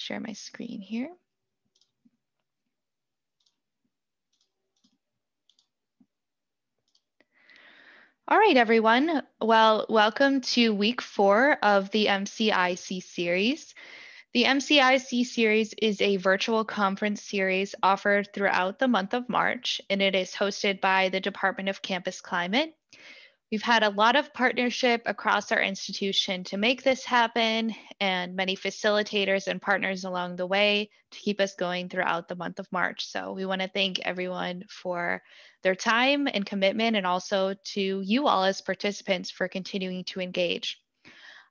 share my screen here. All right, everyone. Well, welcome to week 4 of the MCIC series. The MCIC series is a virtual conference series offered throughout the month of March, and it is hosted by the Department of Campus Climate. We've had a lot of partnership across our institution to make this happen, and many facilitators and partners along the way to keep us going throughout the month of March. So we want to thank everyone for their time and commitment, and also to you all as participants for continuing to engage.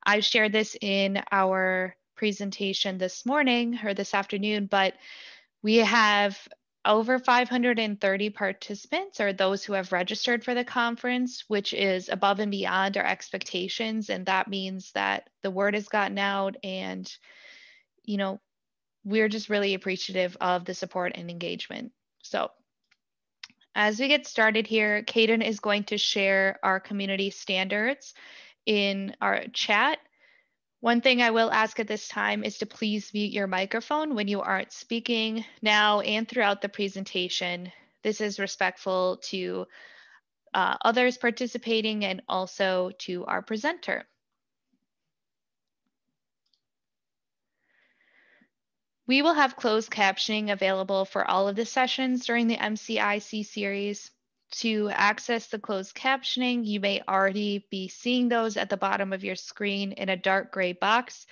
I shared this in our presentation this morning or this afternoon, but we have over 530 participants, or those who have registered for the conference, which is above and beyond our expectations. And that means that the word has gotten out, and, you know, we're just really appreciative of the support and engagement. So as we get started here, Kaden is going to share our community standards in our chat. One thing I will ask at this time is to please mute your microphone when you aren't speaking now and throughout the presentation. This is respectful to others participating and also to our presenter. We will have closed captioning available for all of the sessions during the MCIC series. To access the closed captioning, you may already be seeing those at the bottom of your screen in a dark gray box.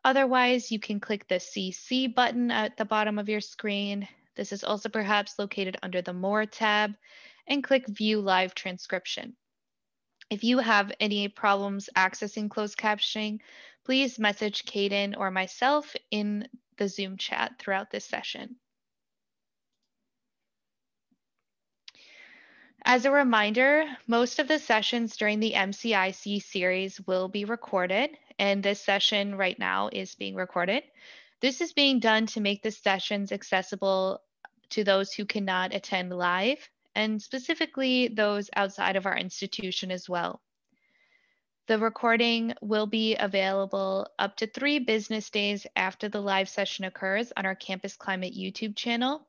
Otherwise, you can click the CC button at the bottom of your screen. This is also perhaps located under the More tab, and click View Live Transcription. If you have any problems accessing closed captioning, please message Kaden or myself in the Zoom chat throughout this session. As a reminder, most of the sessions during the MCIC series will be recorded, and this session right now is being recorded. This is being done to make the sessions accessible to those who cannot attend live, and specifically those outside of our institution as well. The recording will be available up to 3 business days after the live session occurs on our Campus Climate YouTube channel.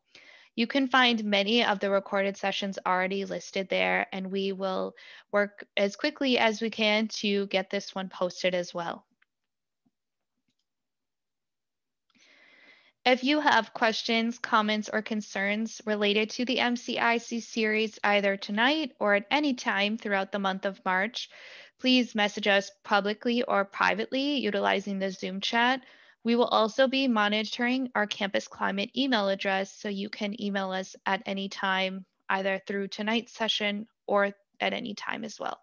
You can find many of the recorded sessions already listed there, and we will work as quickly as we can to get this one posted as well. If you have questions, comments, or concerns related to the MCIC series either tonight or at any time throughout the month of March, please message us publicly or privately utilizing the Zoom chat. We will also be monitoring our Campus Climate email address, so you can email us at any time, either through tonight's session or at any time as well.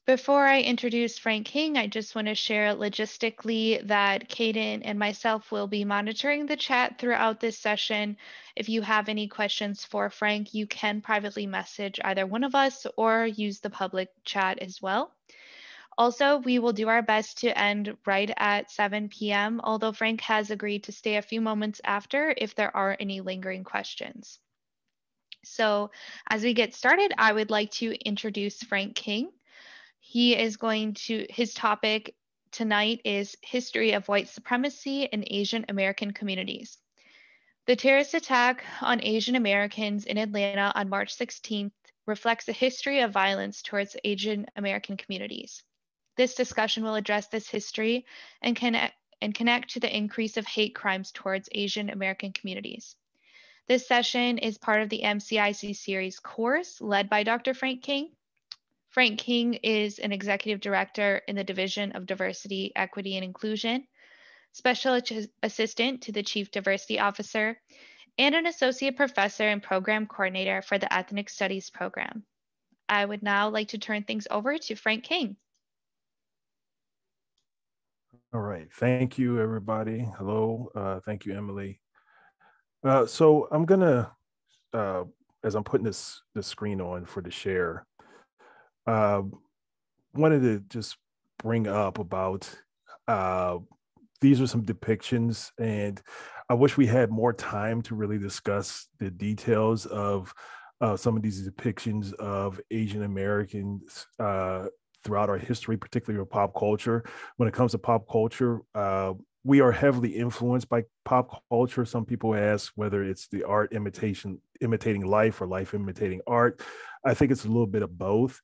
Before I introduce Frank King, I just want to share logistically that Kaden and myself will be monitoring the chat throughout this session. If you have any questions for Frank, you can privately message either one of us or use the public chat as well. Also, we will do our best to end right at 7 p.m., although Frank has agreed to stay a few moments after if there are any lingering questions. So as we get started, I would like to introduce Frank King. His topic tonight is History of White Supremacy in Asian American Communities. The terrorist attack on Asian Americans in Atlanta on March 16th reflects a history of violence towards Asian American communities. This discussion will address this history and connect to the increase of hate crimes towards Asian American communities. This session is part of the MCIC series course led by Dr. Frank King. Frank King is an executive director in the Division of Diversity, Equity, and Inclusion, special assistant to the Chief Diversity Officer, and an associate professor and program coordinator for the Ethnic Studies program. I would now like to turn things over to Frank King. All right. Thank you, everybody. Hello. Thank you, Emily. So I'm going to, as I'm putting this screen on for the share, wanted to just bring up about these are some depictions, and I wish we had more time to really discuss the details of some of these depictions of Asian Americans throughout our history, particularly with pop culture. When it comes to pop culture, we are heavily influenced by pop culture. Some people ask whether it's the art imitating life or life imitating art. I think it's a little bit of both.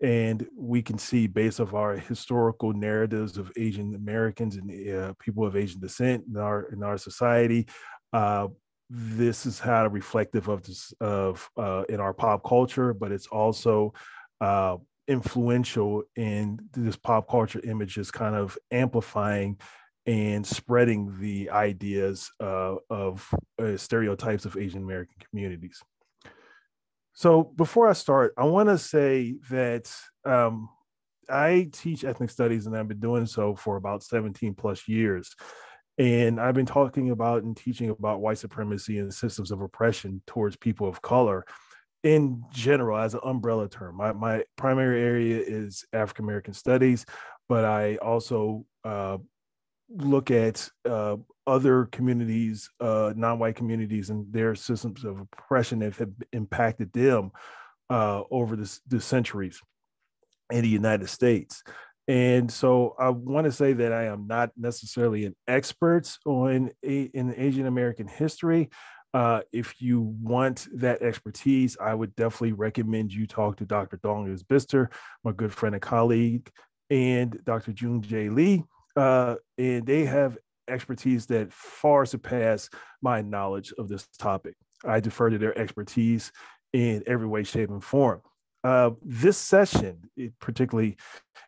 And we can see, based off our historical narratives of Asian Americans and people of Asian descent in our society, this is how reflective of this in our pop culture, but it's also influential in this pop culture image is kind of amplifying and spreading the ideas of stereotypes of Asian American communities. So before I start, I want to say that I teach ethnic studies, and I've been doing so for about 17 plus years. And I've been talking about and teaching about white supremacy and systems of oppression towards people of color in general as an umbrella term. My primary area is African American studies, but I also look at other communities, non-white communities, and their systems of oppression that have impacted them over the centuries in the United States. And so I want to say that I am not necessarily an expert in Asian American history. If you want that expertise, I would definitely recommend you talk to Dr. Dong Bister, my good friend and colleague, and Dr. June J. Lee. And they have expertise that far surpass my knowledge of this topic. I defer to their expertise in every way, shape, and form. This session,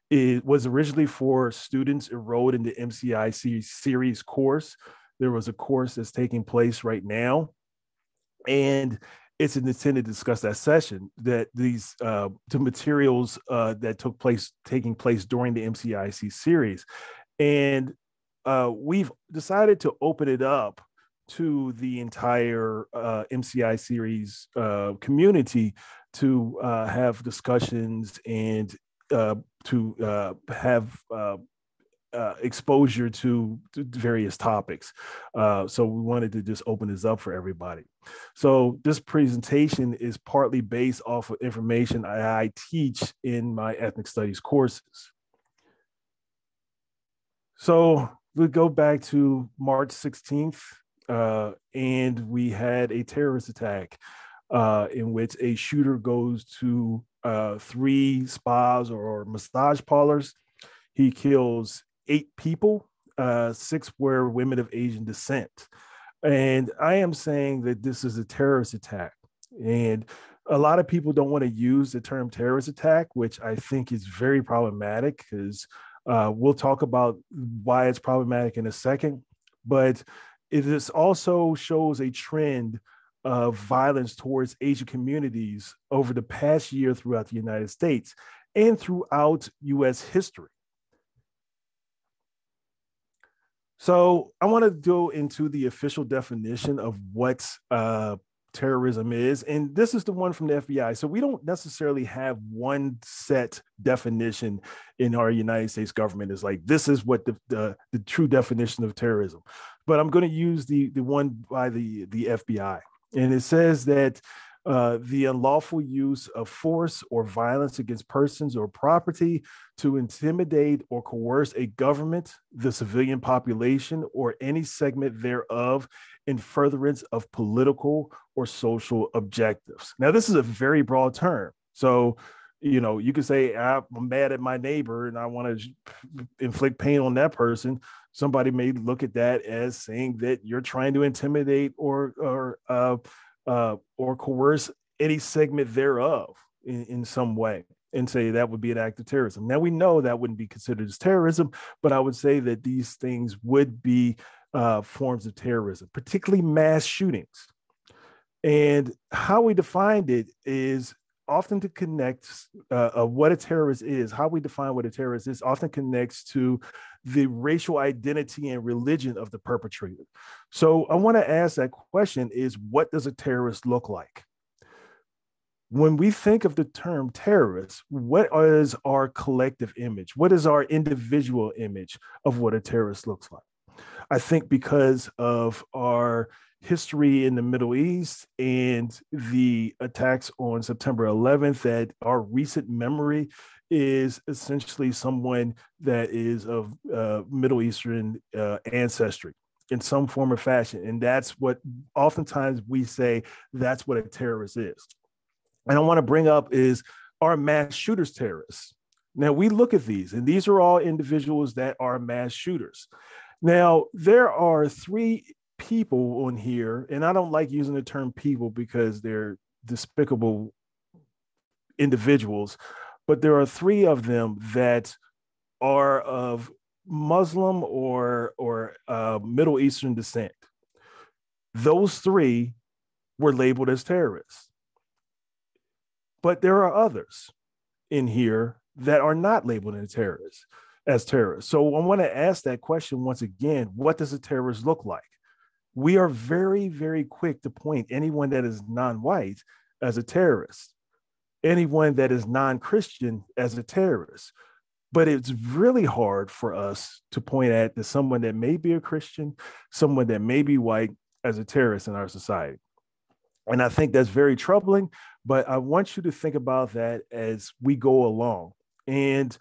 it was originally for students enrolled in the MCIC series course. There was a course that's taking place right now, and it's intended to discuss that session, that these the materials that taking place during the MCIC series. And we've decided to open it up to the entire MCI series community to have discussions and to have exposure to various topics. So we wanted to just open this up for everybody. So this presentation is partly based off of information I teach in my ethnic studies courses. So we go back to March 16th, and we had a terrorist attack in which a shooter goes to 3 spas or massage parlors. He kills 8 people, 6 were women of Asian descent. And I am saying that this is a terrorist attack. And a lot of people don't want to use the term terrorist attack, which I think is very problematic because we'll talk about why it's problematic in a second, but it also shows a trend of violence towards Asian communities over the past year throughout the United States and throughout U.S. history. So I want to go into the official definition of what terrorism is. And this is the one from the FBI. So we don't necessarily have one set definition in our United States government. Is like, this is what the true definition of terrorism. But I'm going to use the one by the FBI. And it says that the unlawful use of force or violence against persons or property to intimidate or coerce a government, the civilian population, or any segment thereof in furtherance of political or social objectives. Now, this is a very broad term. So, you could say, I'm mad at my neighbor and I want to inflict pain on that person. Somebody may look at that as saying that you're trying to intimidate or coerce any segment thereof in some way, and say that would be an act of terrorism. Now, we know that wouldn't be considered as terrorism, but I would say that these things would be forms of terrorism, particularly mass shootings. And how we defined it is often to connect what a terrorist is. How we define what a terrorist is often connects to the racial identity and religion of the perpetrator. So I want to ask that question is, what does a terrorist look like? When we think of the term terrorist, what is our collective image? What is our individual image of what a terrorist looks like? I think because of our history in the Middle East and the attacks on September 11th, that our recent memory is essentially someone that is of Middle Eastern ancestry in some form or fashion. And that's what oftentimes we say that's what a terrorist is. And I want to bring up is, are mass shooters terrorists? Now we look at these, and these are all individuals that are mass shooters. Now, there are three people on here, and I don't like using the term people because they're despicable individuals, but there are three of them that are of Muslim or Middle Eastern descent. Those three were labeled as terrorists. But there are others in here that are not labeled as terrorists. So I want to ask that question once again: what does a terrorist look like? We are very, very quick to point anyone that is non-white as a terrorist, anyone that is non-Christian as a terrorist. But it's really hard for us to point at someone that may be a Christian, someone that may be white, as a terrorist in our society. And I think that's very troubling, but I want you to think about that as we go along. And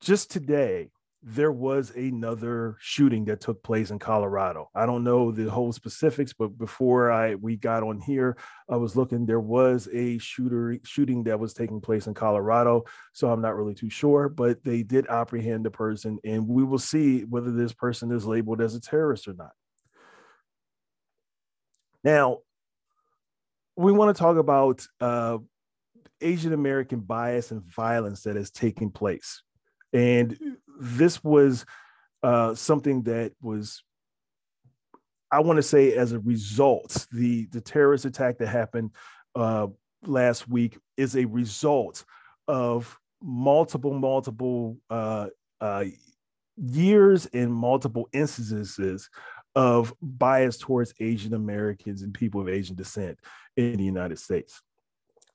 just today, there was another shooting that took place in Colorado. I don't know the whole specifics, but before we got on here, I was looking. There was a shooting that was taking place in Colorado, so I'm not really too sure, but they did apprehend the person, and we will see whether this person is labeled as a terrorist or not. Now, we want to talk about Asian American bias and violence that has taken place. And this was something that was, I want to say, as a result, the terrorist attack that happened last week is a result of multiple years and multiple instances of bias towards Asian Americans and people of Asian descent in the United States.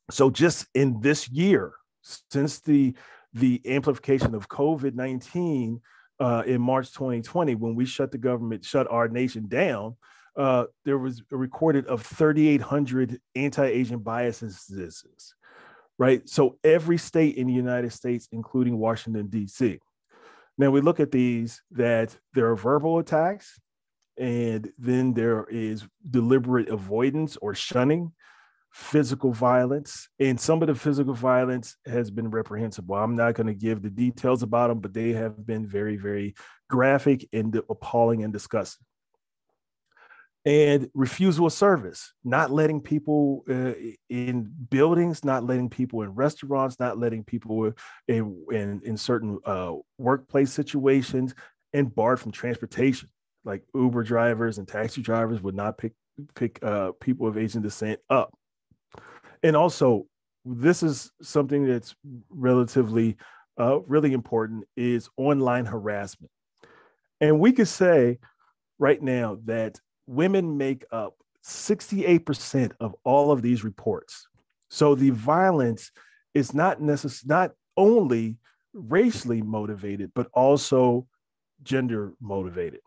So just in this year, since the amplification of COVID-19 in March 2020, when we shut our nation down, there was a recorded of 3,800 anti-Asian bias instances, right? So every state in the United States, including Washington, D.C. Now we look at these, that there are verbal attacks, and then there is deliberate avoidance or shunning, physical violence, and some of the physical violence has been reprehensible. I'm not going to give the details about them, but they have been very, very graphic and appalling and disgusting. And refusal of service, not letting people in buildings, not letting people in restaurants, not letting people in certain workplace situations, and barred from transportation. Like Uber drivers and taxi drivers would not pick people of Asian descent up. And also, this is something that's relatively really important, is online harassment. And we could say right now that women make up 68% of all of these reports. So the violence is not only racially motivated, but also gender motivated.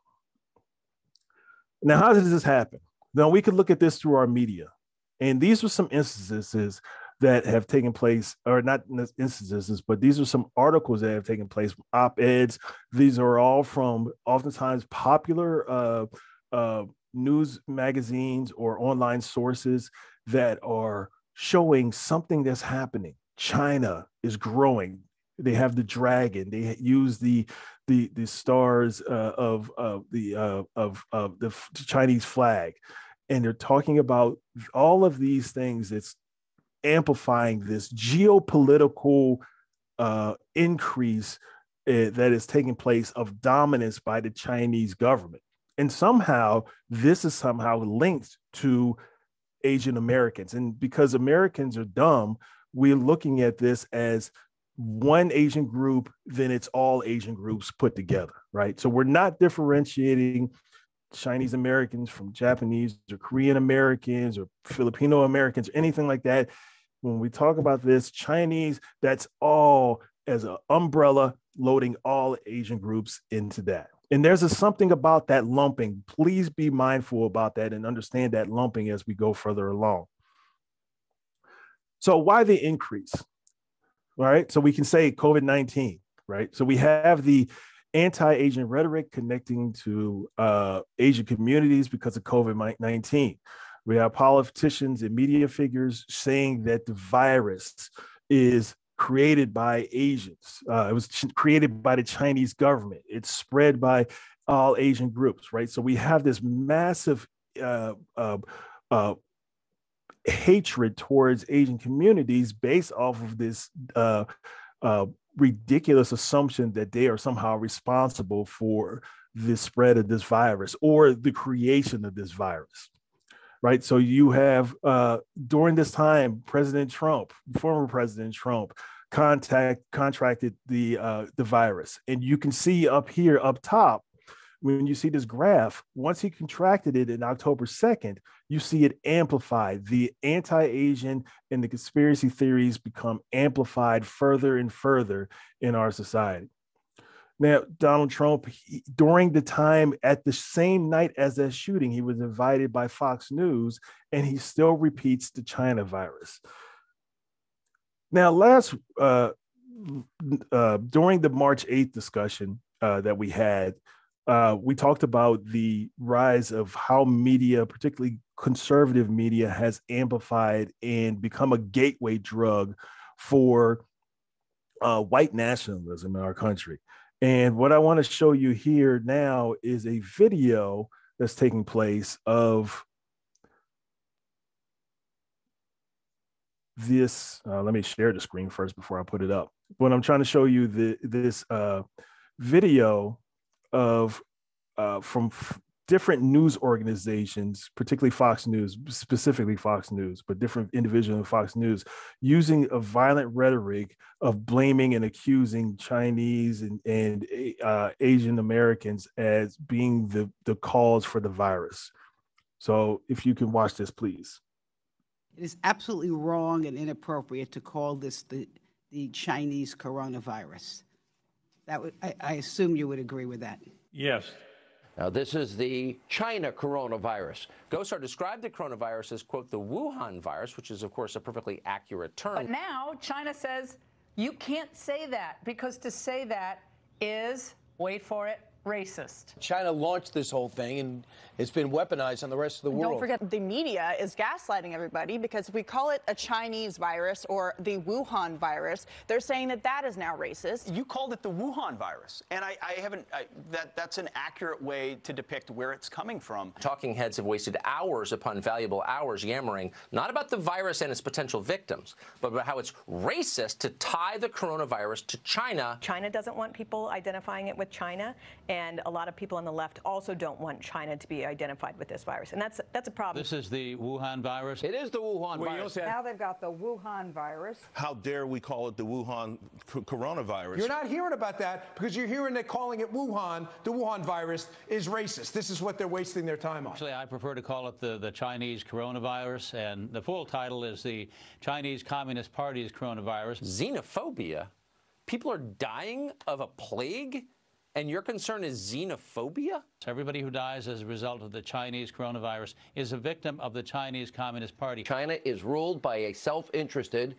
Now, how does this happen? Now, we could look at this through our media. And these are some instances that have taken place, or not instances, but these are some articles that have taken place, op-eds. These are all from oftentimes popular news magazines or online sources that are showing something that's happening. China is growing. They have the dragon. They use the stars of the Chinese flag, and they're talking about all of these things that's amplifying this geopolitical increase that is taking place of dominance by the Chinese government. And somehow this is somehow linked to Asian Americans. And because Americans are dumb, we're looking at this as one Asian group, then it's all Asian groups put together, right? So we're not differentiating Chinese Americans from Japanese or Korean Americans or Filipino Americans, or anything like that. When we talk about this, Chinese, that's all as an umbrella. loading all Asian groups into that. And there's something about that lumping. Please be mindful about that and understand that lumping as we go further along. So why the increase? All right. So we can say COVID-19, right? So we have the anti-Asian rhetoric connecting to Asian communities because of COVID-19. We have politicians and media figures saying that the virus is created by Asians. It was created by the Chinese government. It's spread by all Asian groups, right? So we have this massive hatred towards Asian communities based off of this ridiculous assumption that they are somehow responsible for the spread of this virus or the creation of this virus. Right. So you have during this time, President Trump, former President Trump, contracted the virus. And you can see up here, up top, when you see this graph, once he contracted it in October 2nd, you see it amplified. The anti-Asian and the conspiracy theories become amplified further and further in our society. Now, Donald Trump, during the time at the same night as that shooting, he was invited by Fox News, and he still repeats the China virus. Now, during the March 8th discussion that we had, we talked about the rise of how media, particularly conservative media, has amplified and become a gateway drug for white nationalism in our country. And what I want to show you here now is a video that's taking place of this. Let me share the screen first before I put it up. But I'm trying to show you this video of from different news organizations, particularly Fox News, specifically Fox News, but different individuals in Fox News, using a violent rhetoric of blaming and accusing Chinese and Asian Americans as being the cause for the virus. So if you can watch this, please. It is absolutely wrong and inappropriate to call this the Chinese coronavirus. I assume you would agree with that. Yes. Now, this is the China coronavirus. Gosar described the coronavirus as, quote, the Wuhan virus, which is, of course, a perfectly accurate term. But now China says you can't say that because to say that is, wait for it, racist. China launched this whole thing, and it's been weaponized on the rest of the world. Don't forget, the media is gaslighting everybody because if we call it a Chinese virus or the Wuhan virus, they're saying that that is now racist. You called it the Wuhan virus, and that's an accurate way to depict where it's coming from. Talking heads have wasted hours upon valuable hours yammering, not about the virus and its potential victims, but about how it's racist to tie the coronavirus to China. China doesn't want people identifying it with China, and a lot of people on the left also don't want China to be identified with this virus, and that's a problem. This is the Wuhan virus. It is the Wuhan virus. Now they've got the Wuhan virus. How dare we call it the Wuhan coronavirus? You're not hearing about that because you're hearing that calling it Wuhan, the Wuhan virus, is racist. This is what they're wasting their time on. Actually, I prefer to call it the Chinese coronavirus, and the full title is the Chinese Communist Party's coronavirus. Xenophobia? People are dying of a plague? And your concern is xenophobia? Everybody who dies as a result of the Chinese coronavirus is a victim of the Chinese Communist Party. China is ruled by a self-interested,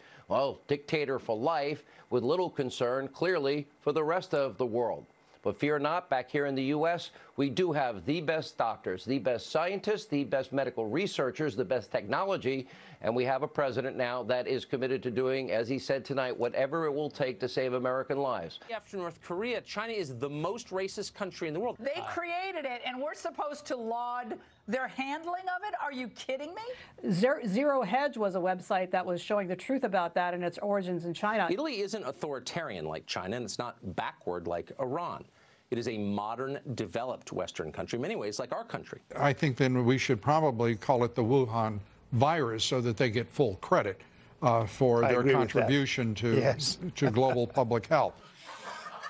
dictator for life with little concern, clearly, for the rest of the world. But fear not, back here in the U.S., we do have the best doctors, the best scientists, the best medical researchers, the best technology, and we have a president now that is committed to doing, as he said tonight, whatever it will take to save American lives. After North Korea, China is the most racist country in the world. They created it, and we're supposed to laud their handling of it? Are you kidding me? Zero Hedge was a website that was showing the truth about that and its origins in China. Italy isn't authoritarian like China, and it's not backward like Iran. It is a modern, developed Western country, in many ways like our country. I think then we should probably call it the Wuhan virus so that they get full credit for their contribution to global public health.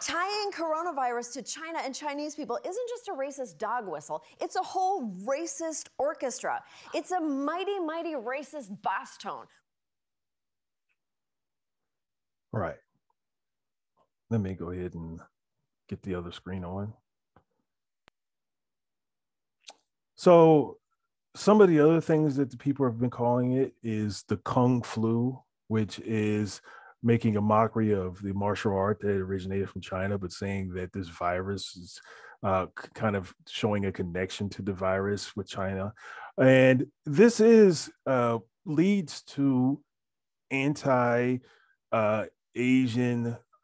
Tying coronavirus to China and Chinese people isn't just a racist dog whistle. It's a whole racist orchestra. It's a mighty, mighty racist bass tone. Right. let me go ahead and get the other screen on. So some of the other things that the people have been calling it is the Kung Flu, which is making a mockery of the martial art that originated from China, but saying that this virus is kind of showing a connection to the virus with China. And this is leads to anti-Asian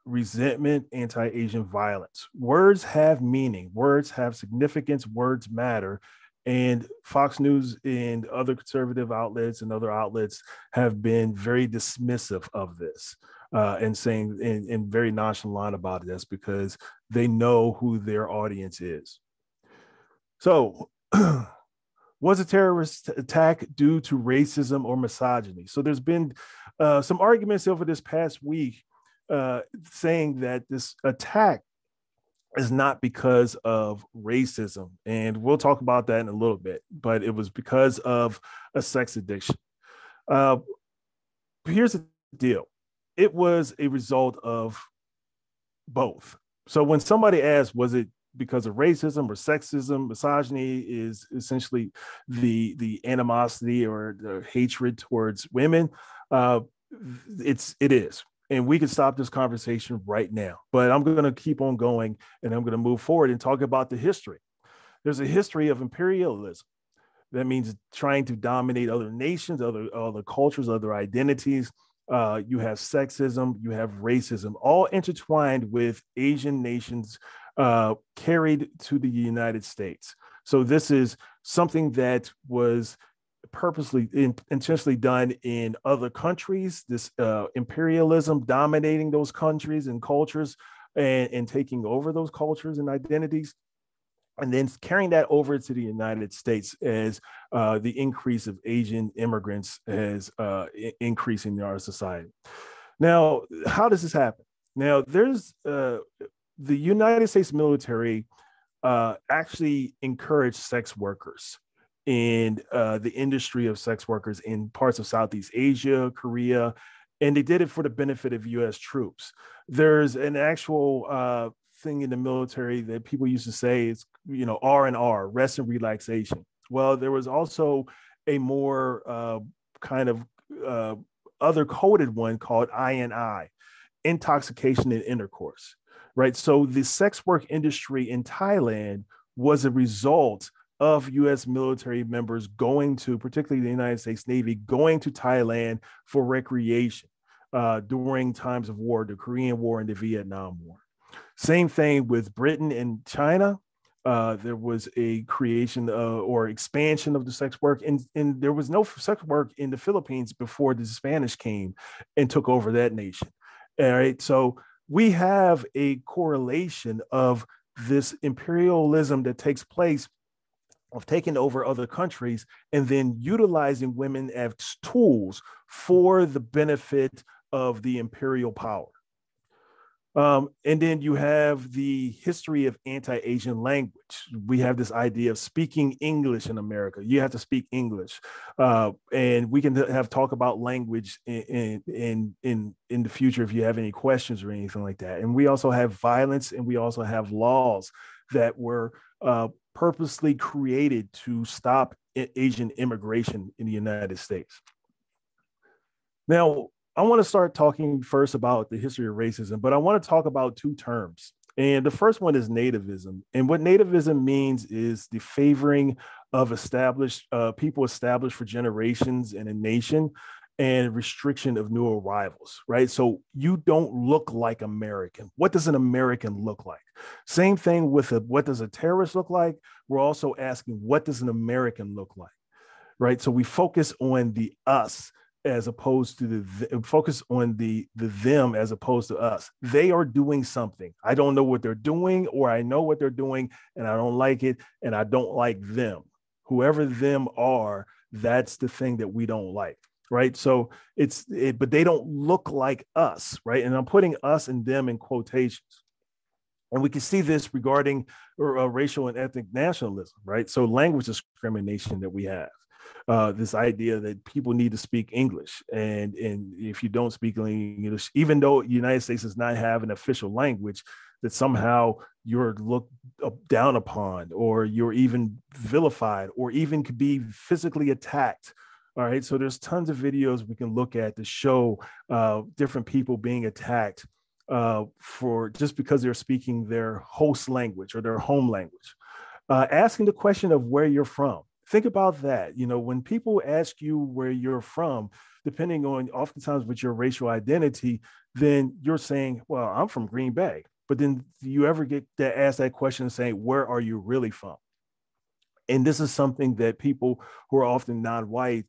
resentment, anti-Asian violence. Words have meaning, words have significance, words matter. And Fox News and other conservative outlets and other outlets have been very dismissive of this and saying and very nonchalant about this because they know who their audience is. So was a terrorist attack due to racism or misogyny? So there's been some arguments over this past week saying that this attack is not because of racism. And we'll talk about that in a little bit, but it was because of a sex addiction. Here's the deal. It was a result of both. So when somebody asks, was it because of racism or sexism, misogyny is essentially the animosity or the hatred towards women. It is. And we can stop this conversation right now, but I'm going to keep on going and I'm going to move forward and talk about the history. There's a history of imperialism. That means trying to dominate other nations, other cultures, other identities. You have sexism, you have racism, all intertwined with Asian nations carried to the United States. So this is something that was purposely intentionally done in other countries, this imperialism dominating those countries and cultures and taking over those cultures and identities, and then carrying that over to the United States as the increase of Asian immigrants is increasing in our society. Now, how does this happen? Now, there's the United States military actually encouraged sex workers in the industry of sex workers in parts of Southeast Asia, Korea, and they did it for the benefit of U.S. troops. There's an actual thing in the military that people used to say is, R&R, rest and relaxation. Well, there was also a more kind of other coded one called INI, intoxication and intercourse, right? So the sex work industry in Thailand was a result of U.S. military members going to, particularly the United States Navy, going to Thailand for recreation during times of war, the Korean War and the Vietnam War. Same thing with Britain and China. There was a creation or expansion of the sex work, and there was no sex work in the Philippines before the Spanish came and took over that nation. All right, so we have a correlation of this imperialism that takes place of taking over other countries and then utilizing women as tools for the benefit of the imperial power. And then you have the history of anti-Asian language. We have this idea of speaking English in America. You have to speak English. And we can talk about language in the future if you have any questions or anything like that. And we also have violence, and we also have laws that were purposely created to stop Asian immigration in the United States. Now, I want to start talking first about the history of racism, but I want to talk about two terms. And the first one is nativism. And what nativism means is the favoring of established people established for generations in a nation and restriction of new arrivals, right? So you don't look like American. What does an American look like? Same thing with what does a terrorist look like? We're also asking, what does an American look like, right? So we focus on the us as opposed to focus on the them as opposed to us. They are doing something. I don't know what they're doing, or I know what they're doing and I don't like it and I don't like them. Whoever them are, that's the thing that we don't like, right? So but they don't look like us, right? And I'm putting us and them in quotations. And we can see this regarding racial and ethnic nationalism, right? So language discrimination that we have. This idea that people need to speak English, and if you don't speak English, even though the United States does not have an official language, that somehow you're looked down upon, or you're even vilified, or even could be physically attacked. All right, so there's tons of videos we can look at to show different people being attacked for just because they're speaking their host language or their home language. Asking the question of where you're from. Think about that. You know, when people ask you where you're from, depending on oftentimes with your racial identity, then you're saying, well, I'm from Green Bay. But then do you ever get to ask that question saying, where are you really from? And this is something that people who are often non-white,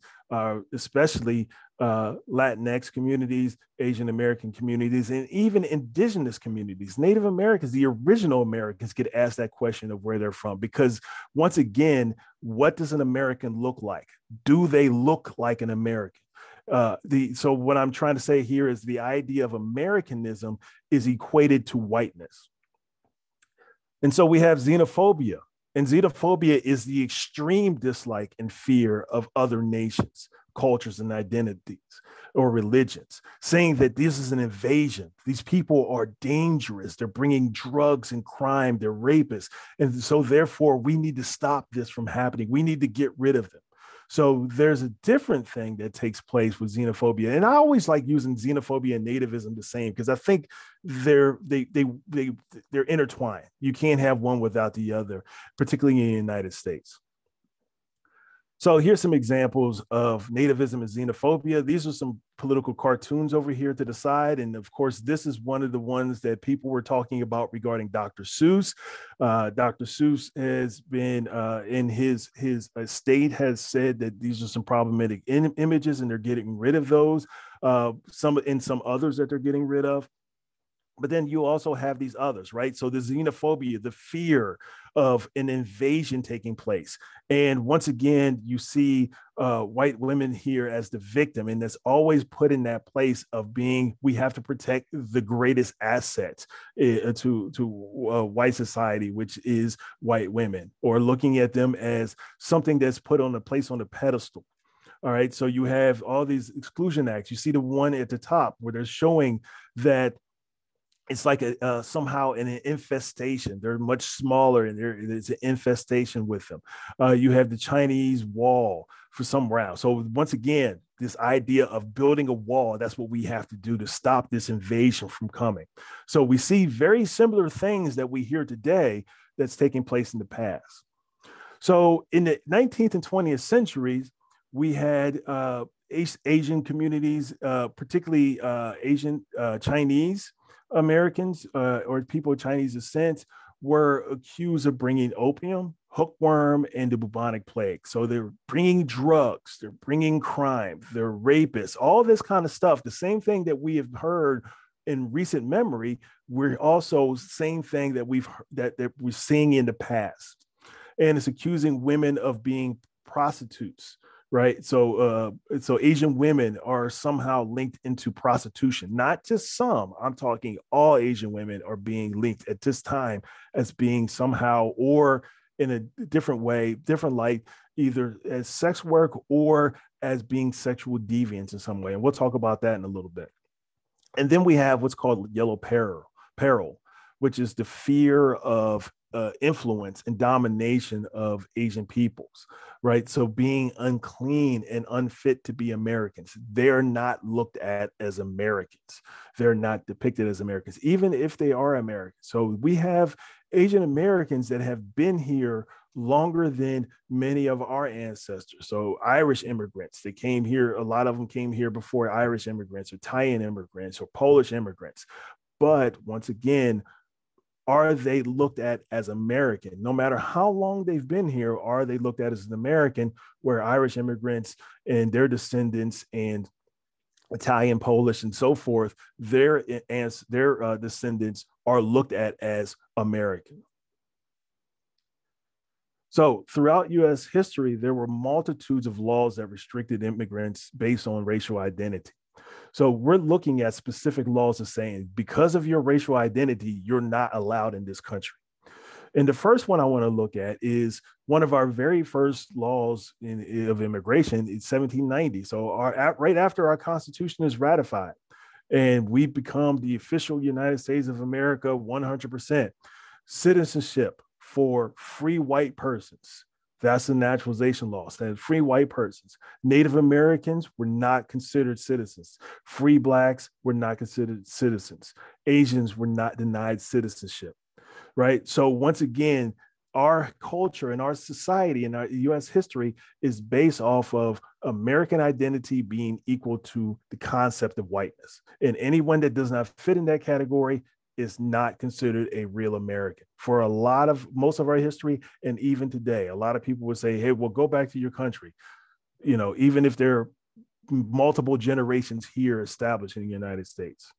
especially Latinx communities, Asian American communities, and even indigenous communities, Native Americans, the original Americans, get asked that question of where they're from. Because once again, what does an American look like? Do they look like an American? So what I'm trying to say here is the idea of Americanism is equated to whiteness. And so we have xenophobia. And xenophobia is the extreme dislike and fear of other nations, cultures, and identities or religions, saying that this is an invasion. These people are dangerous. They're bringing drugs and crime. They're rapists. And so therefore, we need to stop this from happening. We need to get rid of them. So there's a different thing that takes place with xenophobia. And I always like using xenophobia and nativism the same, because I think they're intertwined. You can't have one without the other, particularly in the United States. So here's some examples of nativism and xenophobia. These are some political cartoons over here to the side. And of course, this is one of the ones that people were talking about regarding Dr. Seuss. Dr. Seuss has been in his estate has said that these are some problematic images, and they're getting rid of those. Some others that they're getting rid of. But then you also have these others, right? So the xenophobia, the fear of an invasion taking place. And once again, you see white women here as the victim. And that's always put in that place of being, we have to protect the greatest asset to white society, which is white women, or looking at them as something that's put on a place on a pedestal. All right. So you have all these exclusion acts. You see the one at the top where they're showing that it's like somehow an infestation. They're much smaller, and there's an infestation with them. You have the Chinese wall for some round. So once again, this idea of building a wall, that's what we have to do to stop this invasion from coming. So we see very similar things that we hear today that's taking place in the past. So in the 19th and 20th centuries, we had Asian communities, particularly Asian Chinese Americans or people of Chinese descent, were accused of bringing opium, hookworm, and the bubonic plague. So they're bringing drugs, they're bringing crime, they're rapists, all this kind of stuff. The same thing that we have heard in recent memory, we're also same thing that that we're seeing in the past. And it's accusing women of being prostitutes. Right. So Asian women are somehow linked into prostitution, not just some. I'm talking all Asian women are being linked at this time as being somehow, or in a different way, different light, either as sex work or as being sexual deviants in some way. And we'll talk about that in a little bit. And then we have what's called yellow peril, which is the fear of influence and domination of Asian peoples, right? So being unclean and unfit to be Americans, they're not looked at as Americans. They're not depicted as Americans, even if they are Americans. So we have Asian Americans that have been here longer than many of our ancestors. So Irish immigrants, they came here, a lot of them came here before Irish immigrants, or Italian immigrants, or Polish immigrants. But once again, are they looked at as American? No matter how long they've been here, are they looked at as an American, where Irish immigrants and their descendants and Italian, Polish, and so forth, their descendants are looked at as American. So throughout U.S. history, there were multitudes of laws that restricted immigrants based on racial identity. So we're looking at specific laws of saying, because of your racial identity, you're not allowed in this country. And the first one I want to look at is one of our very first laws of immigration in 1790. So right after our Constitution is ratified and we become the official United States of America 100%, citizenship for free white persons. That's the naturalization law. So free white persons. Native Americans were not considered citizens. Free blacks were not considered citizens. Asians were not denied citizenship, right? So once again, our culture and our society and our US history is based off of American identity being equal to the concept of whiteness. And anyone that does not fit in that category is not considered a real American. For most of our history, and even today, a lot of people would say, hey, well, go back to your country. You know, even if there are multiple generations here established in the United States.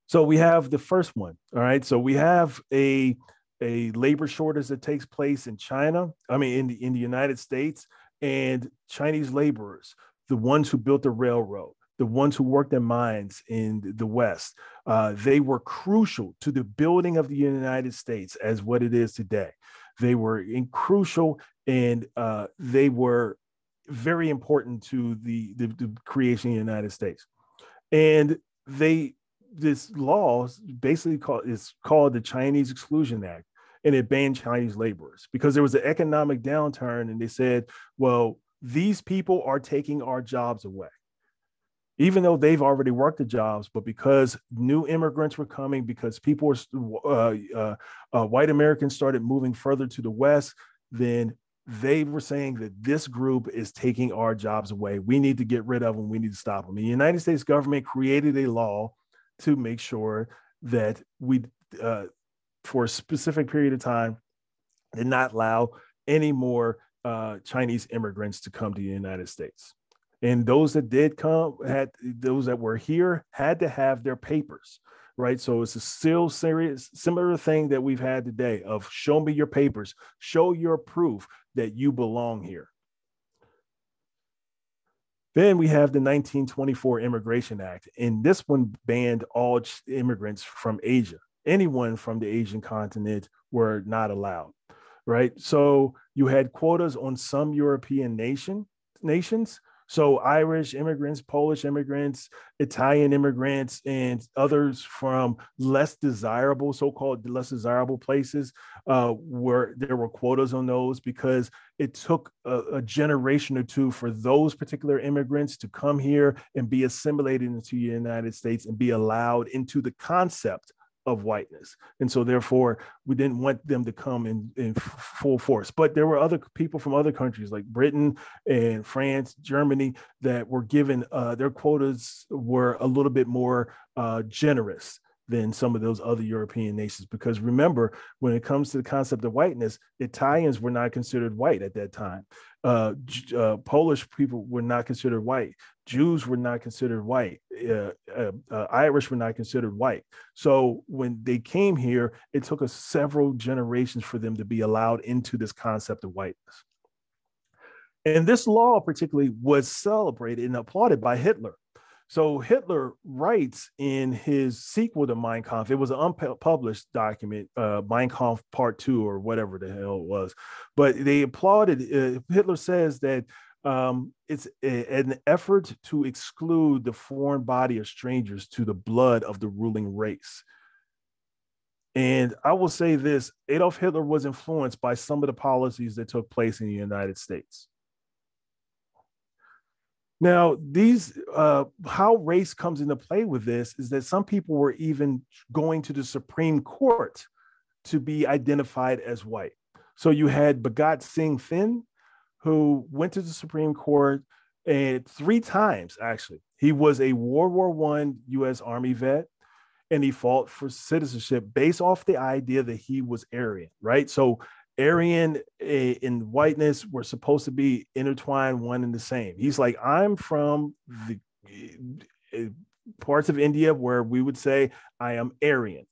So we have the first one, all right? So we have a labor shortage that takes place in China, in the United States, and Chinese laborers, the ones who built the railroad, the ones who worked in mines in the West, they were crucial to the building of the United States as what it is today. They were crucial, and they were very important to the creation of the United States. And this law basically is called the Chinese Exclusion Act, and it banned Chinese laborers because there was an economic downturn, and they said, well, these people are taking our jobs away. Even though they've already worked the jobs, but because new immigrants were coming, because people were, white Americans started moving further to the West, then they were saying that this group is taking our jobs away. We need to get rid of them. We need to stop them. The United States government created a law to make sure that we, for a specific period of time, did not allow any more Chinese immigrants to come to the United States. And those that did come, those that were here had to have their papers, right? So it's a still similar thing that we've had today of show me your papers, show your proof that you belong here. Then we have the 1924 Immigration Act, and this one banned all immigrants from Asia. Anyone from the Asian continent were not allowed, right? So you had quotas on some European nations. So Irish immigrants, Polish immigrants, Italian immigrants, and others from so-called less desirable places, where there were quotas on those because it took a generation or two for those particular immigrants to come here and be assimilated into the United States and be allowed into the concept of whiteness. And so therefore we didn't want them to come in full force. But there were other people from other countries like Britain and France, Germany, that were given, their quotas were a little bit more generous than some of those other European nations. Because remember, when it comes to the concept of whiteness, Italians were not considered white at that time. Polish people were not considered white. Jews were not considered white. Irish were not considered white. So when they came here, it took us several generations for them to be allowed into this concept of whiteness. And this law particularly was celebrated and applauded by Hitler. So Hitler writes in his sequel to Mein Kampf, it was an unpublished document, Mein Kampf Part 2 or whatever the hell it was, but they applauded, Hitler says that it's an effort to exclude the foreign body of strangers to the blood of the ruling race. And I will say this, Adolf Hitler was influenced by some of the policies that took place in the United States. Now, how race comes into play with this is that some people were even going to the Supreme Court to be identified as white. So you had Bhagat Singh Thind, who went to the Supreme Court and 3 times, actually. He was a World War I U.S. Army vet, and he fought for citizenship based off the idea that he was Aryan, right? So Aryan and whiteness were supposed to be intertwined, one and the same. He's like, I'm from the parts of India where we would say I am Aryan.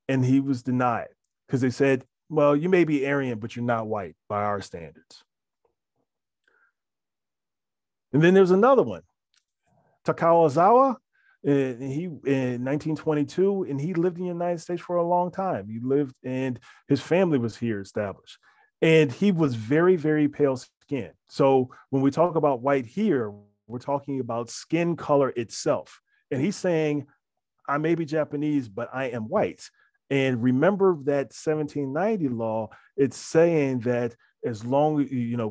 And he was denied because they said, well, you may be Aryan, but you're not white by our standards. And then there's another one, Takaozawa. And he in 1922, and he lived in the United States for a long time. He lived, and his family was here established. And he was very, very pale skin. So when we talk about white here, we're talking about skin color itself. And he's saying, I may be Japanese, but I am white. And remember that 1790 law, it's saying that as long as,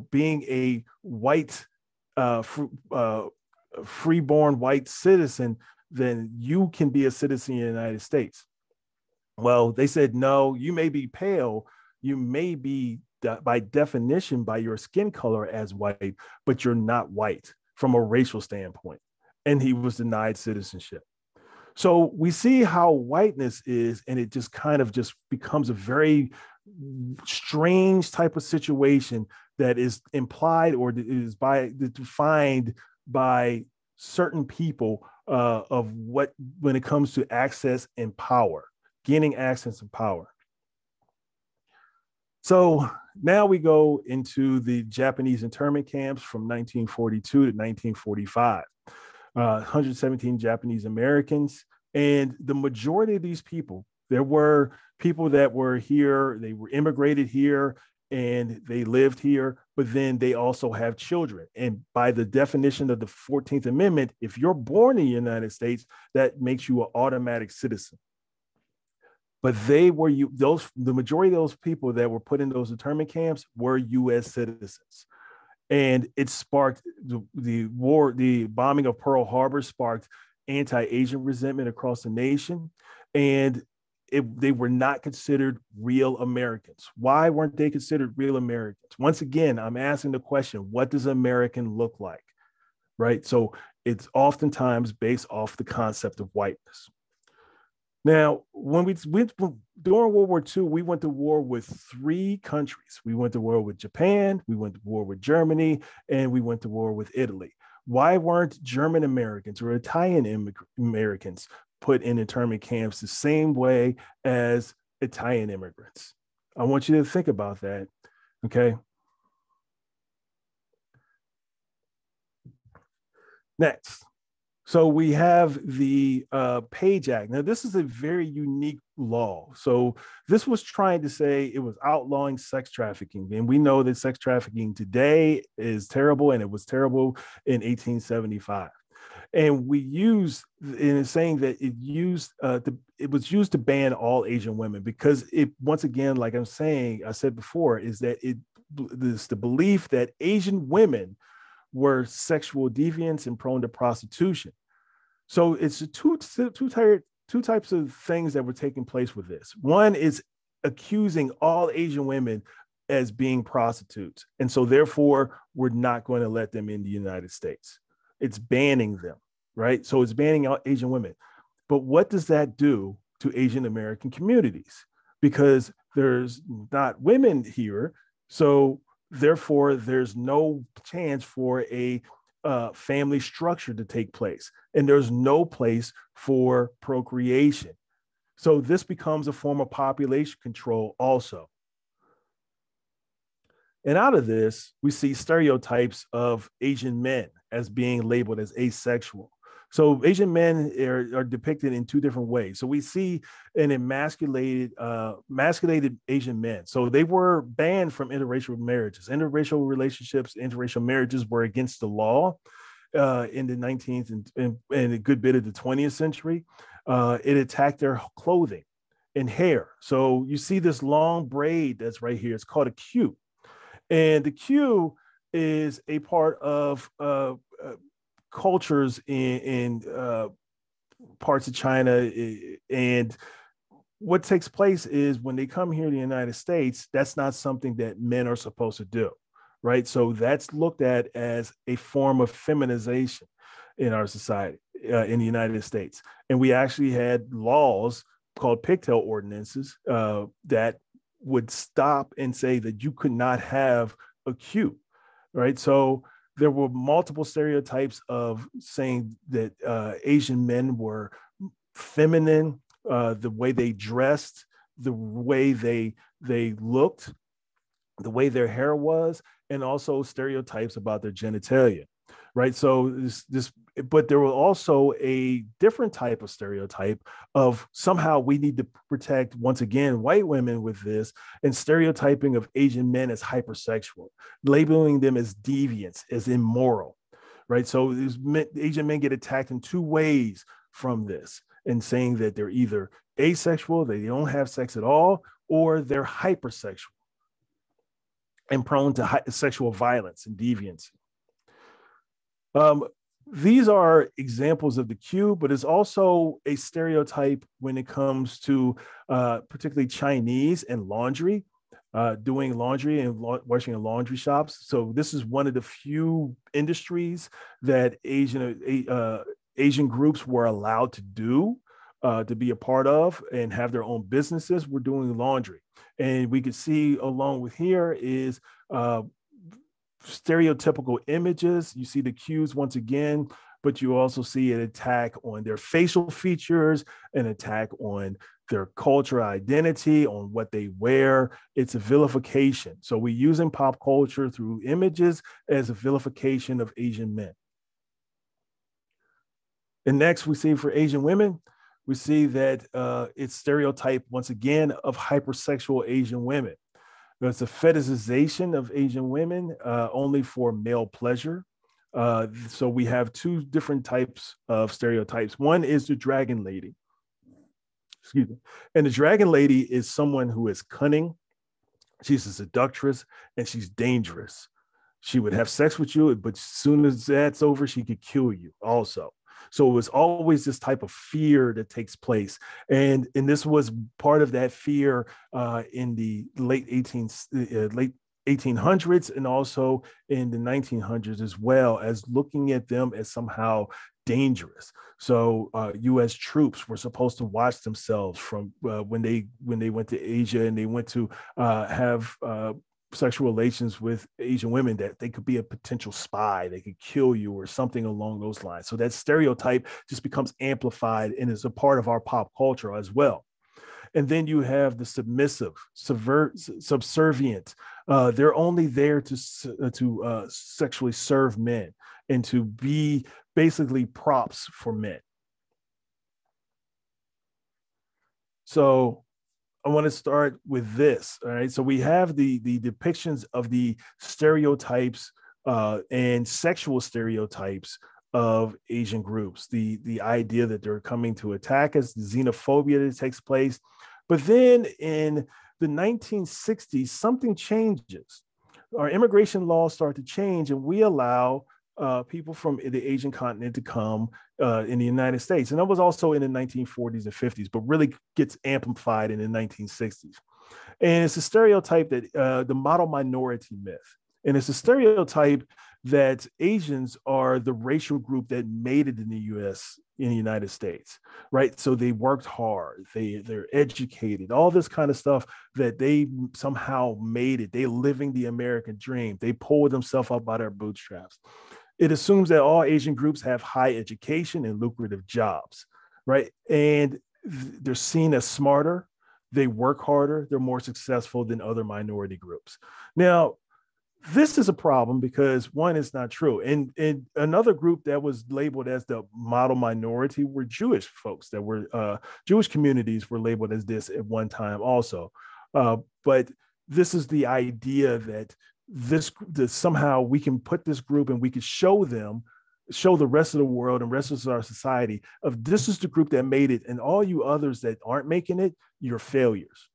being a white, freeborn white citizen, then you can be a citizen in the United States. Well, they said, no, you may be pale. You may be, by definition, by your skin color as white, but you're not white from a racial standpoint. And he was denied citizenship. So we see how whiteness is, and it just kind of just becomes a very strange type of situation that is implied or is defined by certain people of what, when it comes to access and power, gaining access and power. So now we go into the Japanese internment camps from 1942 to 1945. 117 Japanese Americans. And the majority of these people, there were people that were here, they were immigrated here and they lived here, but then they also have children. And by the definition of the 14th Amendment, if you're born in the United States, that makes you an automatic citizen. But they were the majority of those people that were put in those internment camps were U.S. citizens. And it sparked the war, the bombing of Pearl Harbor sparked anti-Asian resentment across the nation. And they were not considered real Americans. Why weren't they considered real Americans? Once again, I'm asking the question, what does American look like? Right? So it's oftentimes based off the concept of whiteness. Now, when we went during World War II, we went to war with 3 countries. We went to war with Japan, we went to war with Germany, and we went to war with Italy. Why weren't German Americans or Italian Americans put in internment camps the same way as Italian immigrants? I want you to think about that, okay? Next. So we have the Page Act. Now, this is a very unique law. So this was trying to say it was outlawing sex trafficking. And we know that sex trafficking today is terrible, and it was terrible in 1875. And we used, in saying that it was used to ban all Asian women, because it, once again, like I said before, is that it's the belief that Asian women were sexual deviants and prone to prostitution. So it's two types of things that were taking place with this. One is accusing all Asian women as being prostitutes. And so therefore, we're not going to let them in the United States. It's banning them, right? So it's banning all Asian women. But what does that do to Asian American communities? Because there's not women here. So therefore, there's no chance for a family structure to take place. And there's no place for procreation. So this becomes a form of population control also. And out of this, we see stereotypes of Asian men as being labeled as asexual. So Asian men are depicted in 2 different ways. So we see an emasculated Asian men. So they were banned from interracial marriages. Interracial relationships, interracial marriages were against the law in the 19th and a good bit of the 20th century. It attacked their clothing and hair. So you see this long braid that's right here. It's called a queue. And the queue is a part of cultures in parts of China. And what takes place is when they come here to the United States, that's not something that men are supposed to do, right? So that's looked at as a form of feminization in our society, in the United States. And we actually had laws called pigtail ordinances that would stop and say that you could not have a queue, right? So there were multiple stereotypes of saying that Asian men were feminine, the way they dressed, the way they looked, the way their hair was, and also stereotypes about their genitalia, right? So but there was also a different type of stereotype of somehow we need to protect, once again, white women with this, and stereotyping of Asian men as hypersexual, labeling them as deviants, as immoral, right? So Asian men get attacked in two ways from this, and saying that they're either asexual, they don't have sex at all, or they're hypersexual and prone to sexual violence and deviancy. These are examples of the cue, but it's also a stereotype when it comes to particularly Chinese and laundry, doing laundry and washing in laundry shops. So this is one of the few industries that Asian groups were allowed to do, to be a part of and have their own businesses. We're doing laundry. And we could see along with here is stereotypical images. You see the cues once again, but you also see an attack on their facial features, an attack on their cultural identity, on what they wear. It's a vilification. So we're using pop culture through images as a vilification of Asian men. And next we see for Asian women, we see that it's stereotype once again of hypersexual Asian women. There's a fetishization of Asian women only for male pleasure. So we have two different types of stereotypes. One is the dragon lady. Excuse me. And the dragon lady is someone who is cunning. She's a seductress and she's dangerous. She would have sex with you, but as soon as that's over, she could kill you also. So it was always this type of fear that takes place. And this was part of that fear in the late 1800s and also in the 1900s, as well as looking at them as somehow dangerous. So U.S. troops were supposed to watch themselves from when they went to Asia and they went to have sexual relations with Asian women, that they could be a potential spy, they could kill you or something along those lines. So that stereotype just becomes amplified and is a part of our pop culture as well. And then you have the submissive, subservient. They're only there to sexually serve men and to be basically props for men. So I want to start with this. All right. So we have the depictions of the stereotypes and sexual stereotypes of Asian groups, the idea that they're coming to attack us, the xenophobia that takes place. But then in the 1960s, something changes. Our immigration laws start to change, and we allow people from the Asian continent to come in the United States. And that was also in the 1940s and 50s, but really gets amplified in the 1960s. And it's a stereotype that the model minority myth. And it's a stereotype that Asians are the racial group that made it in the US, in the United States, right? So they worked hard, they're educated, all this kind of stuff, that they somehow made it. They're living the American dream. They pulled themselves up by their bootstraps. It assumes that all Asian groups have high education and lucrative jobs, right? And they're seen as smarter, they work harder, they're more successful than other minority groups. Now, this is a problem because one, is not true. And another group that was labeled as the model minority were Jewish folks that were, Jewish communities were labeled as this at one time also. But this is the idea that that somehow we can put this group and we can show the rest of the world and rest of our society of this is the group that made it, and all you others that aren't making it, you're failures.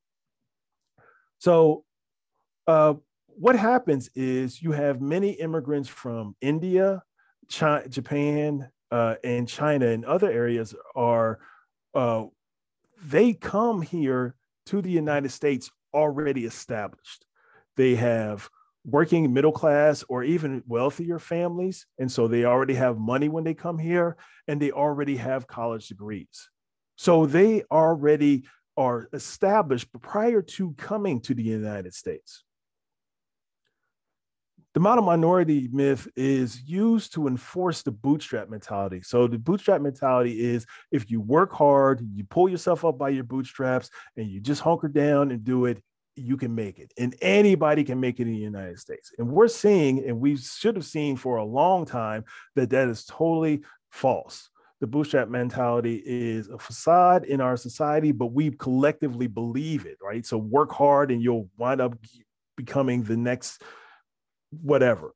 So what happens is you have many immigrants from India, Japan, and China and other areas they come here to the United States already established. They have working middle class or even wealthier families. And so they already have money when they come here, and they already have college degrees. So they already are established prior to coming to the United States. The model minority myth is used to enforce the bootstrap mentality. So the bootstrap mentality is if you work hard, you pull yourself up by your bootstraps, and you just hunker down and do it, you can make it, and anybody can make it in the United States. And we're seeing, and we should have seen for a long time, that is totally false. The bootstrap mentality is a facade in our society, but we collectively believe it, right? So work hard and you'll wind up becoming the next whatever.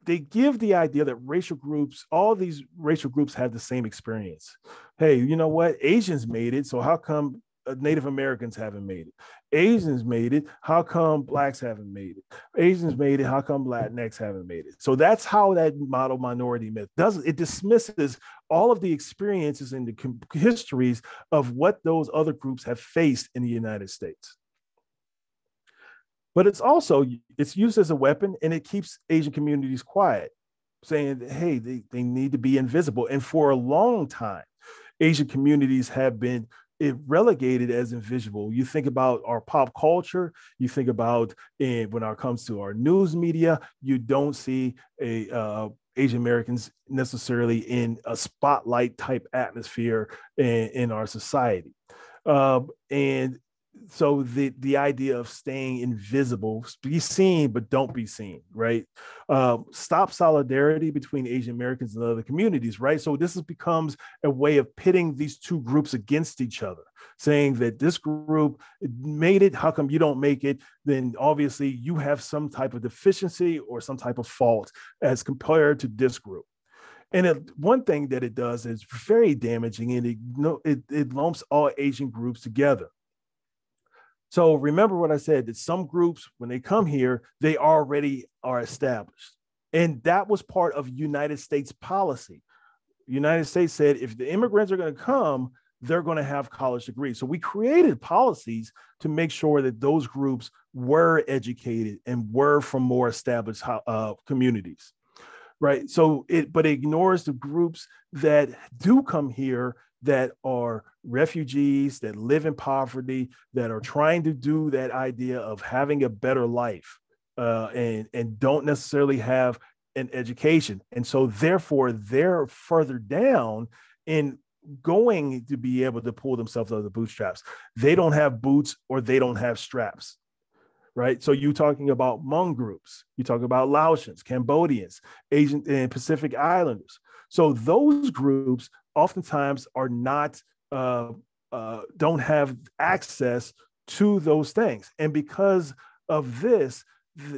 They give the idea that racial groups, all these racial groups have the same experience. Hey, you know what? Asians made it, so how come Native Americans haven't made it? Asians made it, how come Blacks haven't made it? Asians made it, how come Latinx haven't made it? So that's how that model minority myth does it. It dismisses all of the experiences and the histories of what those other groups have faced in the United States. But it's used as a weapon, and it keeps Asian communities quiet, saying, hey, they need to be invisible. And for a long time, Asian communities have been relegated as invisible. You think about our pop culture, you think about when it comes to our news media, you don't see Asian Americans necessarily in a spotlight type atmosphere in our society. And so the idea of staying invisible, be seen, but don't be seen, right? Stop solidarity between Asian Americans and other communities, right? So this becomes a way of pitting these two groups against each other, saying that this group made it, how come you don't make it? Then obviously you have some type of deficiency or some type of fault as compared to this group. And one thing that it does is very damaging, and it lumps all Asian groups together. So remember what I said, that some groups, when they come here, they already are established. And that was part of United States policy. United States said, if the immigrants are going to come, they're going to have college degrees. So we created policies to make sure that those groups were educated and were from more established communities, right? So but it ignores the groups that do come here, that are refugees, that live in poverty, that are trying to do that idea of having a better life, and don't necessarily have an education. And so therefore they're further down in going to be able to pull themselves out of the bootstraps. They don't have boots, or they don't have straps, right? So you're talking about Hmong groups, you talk about Laotians, Cambodians, Asian and Pacific Islanders. So those groups oftentimes are not, don't have access to those things. And because of this,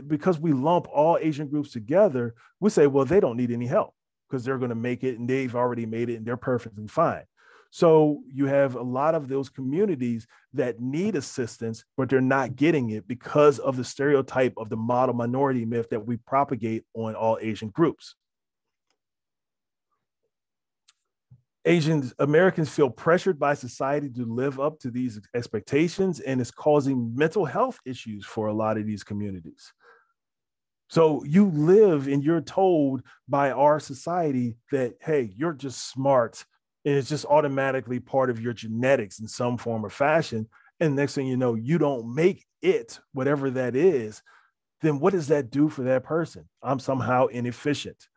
because we lump all Asian groups together, we say, well, they don't need any help because they're going to make it, and they've already made it, and they're perfectly fine. So you have a lot of those communities that need assistance, but they're not getting it because of the stereotype of the model minority myth that we propagate on all Asian groups. Asian Americans feel pressured by society to live up to these expectations, and it's causing mental health issues for a lot of these communities. So you live and you're told by our society that, hey, you're just smart, and it's just automatically part of your genetics in some form or fashion. And next thing you know, you don't make it, whatever that is. Then what does that do for that person? I'm somehow inefficient.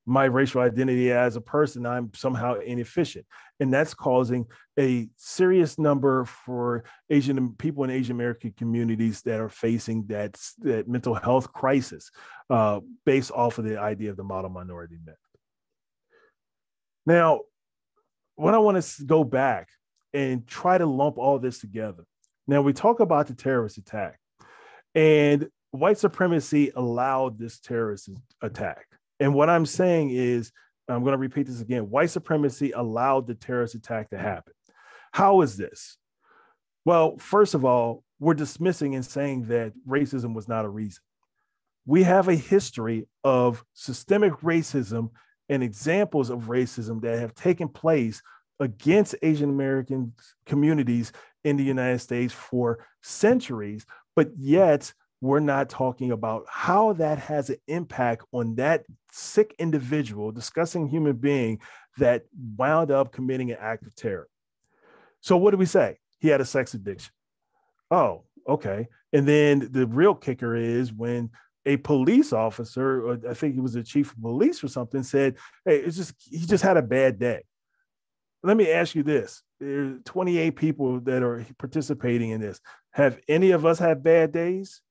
My racial identity as a person, I'm somehow inefficient. And that's causing a serious number for Asian people in Asian American communities that are facing that mental health crisis based off of the idea of the model minority myth. Now, what I want to go back and try to lump all this together. Now, we talk about the terrorist attack, and white supremacy allowed this terrorist attack. And what I'm saying is, I'm going to repeat this again, white supremacy allowed the terrorist attack to happen. How is this? Well, first of all, we're dismissing and saying that racism was not a reason. We have a history of systemic racism and examples of racism that have taken place against Asian American communities in the United States for centuries, but yet we're not talking about how that has an impact on that sick individual, disgusting human being that wound up committing an act of terror. So what do we say? He had a sex addiction. Oh, okay. And then the real kicker is when a police officer, or I think he was the chief of police or something, said, hey, he just had a bad day. Let me ask you this. There's 28 people that are participating in this. Have any of us had bad days?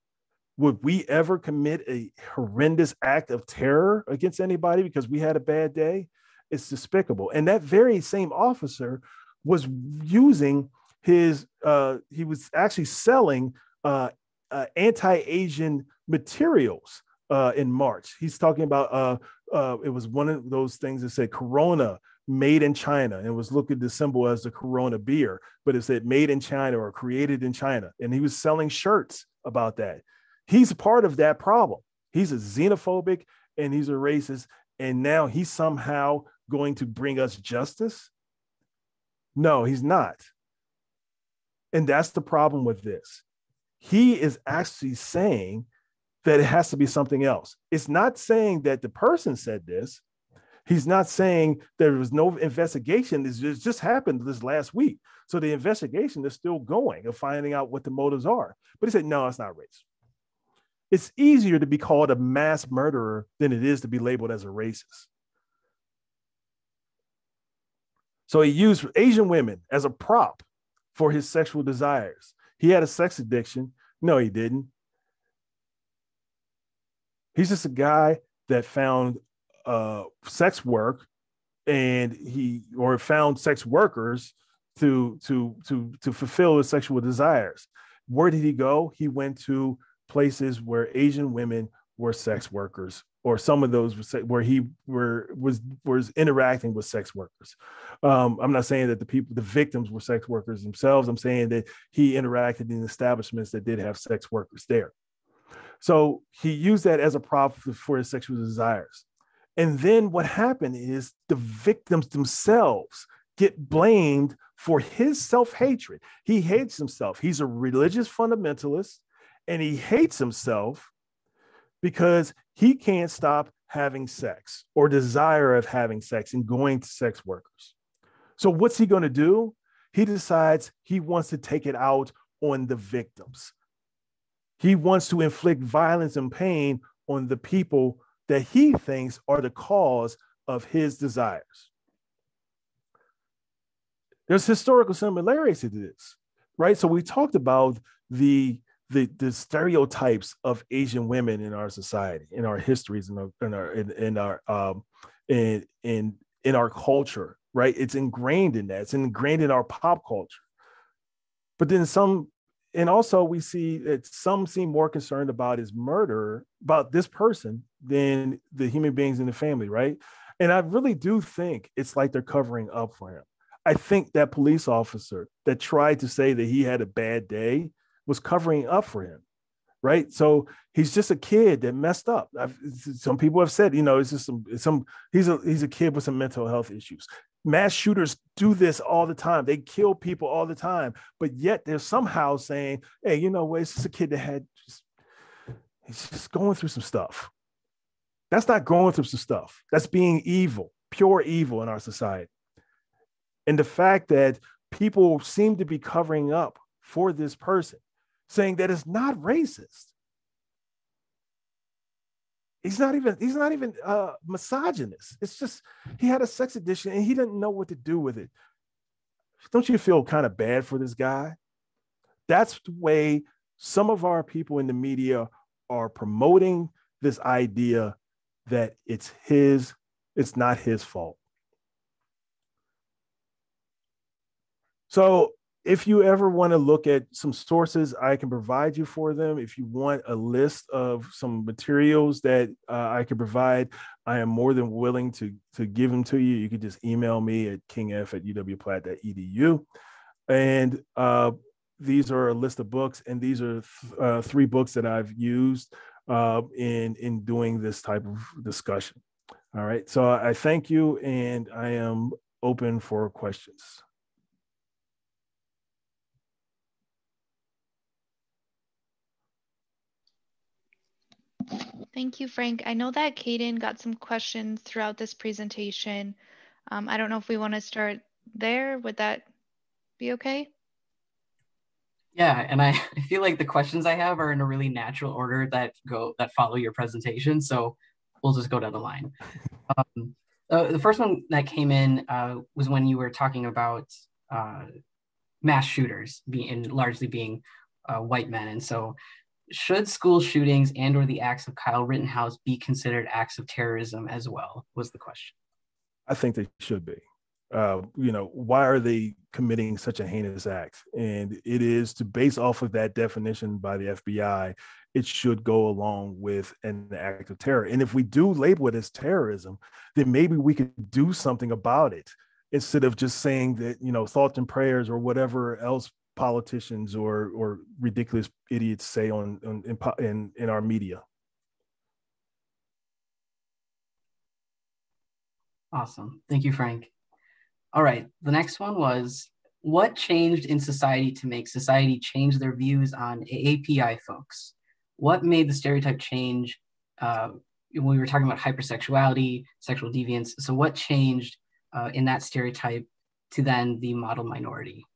Would we ever commit a horrendous act of terror against anybody because we had a bad day? It's despicable. And that very same officer was using he was actually selling anti-Asian materials in March. He's talking about, it was one of those things that said Corona made in China, and it was looking at the symbol as the Corona beer, but it said made in China or created in China. And he was selling shirts about that. He's a part of that problem. He's a xenophobic and he's a racist. And now he's somehow going to bring us justice? No, he's not. And that's the problem with this. He is actually saying that it has to be something else. It's not saying that the person said this. He's not saying there was no investigation. It just happened this last week. So the investigation is still going of finding out what the motives are. But he said, no, it's not race. It's easier to be called a mass murderer than it is to be labeled as a racist. So he used Asian women as a prop for his sexual desires. He had a sex addiction. No, he didn't. He's just a guy that found sex work, and found sex workers to fulfill his sexual desires. Where did he go? He went to places where Asian women were sex workers, or some of those where he was interacting with sex workers. I'm not saying that the victims were sex workers themselves. I'm saying that he interacted in establishments that did have sex workers there. So he used that as a prop for his sexual desires. And then what happened is the victims themselves get blamed for his self-hatred. He hates himself. He's a religious fundamentalist, and he hates himself because he can't stop having sex or desire of having sex and going to sex workers. So what's he going to do? He decides he wants to take it out on the victims. He wants to inflict violence and pain on the people that he thinks are the cause of his desires. There's historical similarities to this, right? So we talked about the stereotypes of Asian women in our society, in our histories, in our culture, right? It's ingrained in that. It's ingrained in our pop culture. But then and also we see that some seem more concerned about his murder, about this person, than the human beings in the family, right? And I really do think it's like they're covering up for him. I think that police officer that tried to say that he had a bad day was covering up for him, right? So he's just a kid that messed up. Some people have said, it's just he's a kid with some mental health issues. Mass shooters do this all the time. They kill people all the time, but yet they're somehow saying, hey, it's just a kid that he's just going through some stuff. That's not going through some stuff. That's being evil, pure evil in our society. And the fact that people seem to be covering up for this person, saying that it's not racist. He's not even misogynist. It's just he had a sex addiction and he didn't know what to do with it. Don't you feel kind of bad for this guy? That's the way some of our people in the media are promoting this idea that it's not his fault. So if you ever want to look at some sources, I can provide you for them. If you want a list of some materials that I can provide, I am more than willing to give them to you. You can just email me at kingf@uwplatt.edu. And these are a list of books, and these are 3 books that I've used in doing this type of discussion. All right. So I thank you, and I am open for questions. Thank you, Frank. I know that Kaden got some questions throughout this presentation. I don't know if we want to start there. Would that be okay? Yeah, and I feel like the questions I have are in a really natural order that follow your presentation. So we'll just go down the line. The first one that came in was when you were talking about mass shooters, largely being white men. And so should school shootings and or the acts of Kyle Rittenhouse be considered acts of terrorism as well, was the question. I think they should be. Why are they committing such a heinous act? And it is to base off of that definition by the FBI, it should go along with an act of terror. And if we do label it as terrorism, then maybe we could do something about it instead of just saying that, thoughts and prayers or whatever else politicians or ridiculous idiots say in our media. Awesome. Thank you, Frank. All right. The next one was, what changed in society to make society change their views on AAPI folks? What made the stereotype change? When we were talking about hypersexuality, sexual deviance. So what changed in that stereotype to then the model minority?